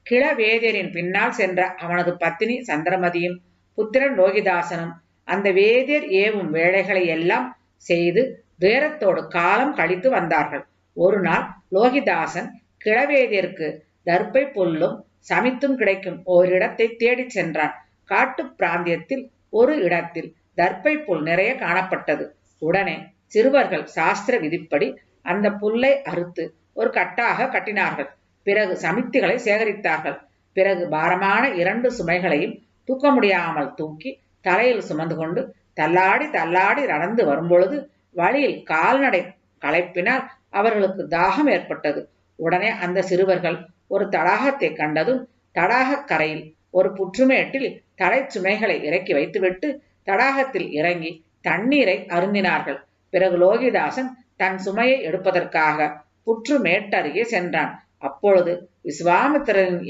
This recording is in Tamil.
கிழவேதியரின் பின்னால் சென்ற அவனது பத்தினி சந்திரமதியும் புத்திரன் லோகிதாசனும் அந்த வேதியர் ஏவும் வேலைகளை எல்லாம் செய்து துயரத்தோடு காலம் கழித்து வந்தார்கள். ஒரு நாள் லோகிதாசன் கிழவேதியருக்கு தர்ப்பை புல்லும் சமித்தும் கிடைக்கும் ஓரிடத்தை தேடிச் சென்றான். காட்டு பிராந்தியத்தில் ஒரு இடத்தில் தர்ப்பை புல் நிறைய காணப்பட்டது. உடனே சிறுவர்கள் சாஸ்திர விதிப்படி அந்த புல்லை அறுத்து ஒரு கட்டாக கட்டினார்கள். பிறகு சமித்திகளை சேகரித்தார்கள். பிறகு பாரமான 2 சுமைகளையும் தூக்க முடியாமல் தூக்கி தலையில் சுமந்து கொண்டு தள்ளாடி தள்ளாடி நடந்து வரும்பொழுது வழியில் கால்நடை களைப்பினால் அவர்களுக்கு தாகம் ஏற்பட்டது. உடனே அந்த சிறுவர்கள் ஒரு தடாகத்தை கண்டதும் தடாகக் கரையில் ஒரு புற்றுமேட்டில் தலை சுமைகளை இறக்கி வைத்துவிட்டு தடாகத்தில் இறங்கி தண்ணீரை அருந்தினார்கள். பிறகு லோகிதாசன் தன் சுமையை எடுப்பதற்காக புற்று மேட்டருகே சென்றான். அப்பொழுது விஸ்வாமித்திரரின்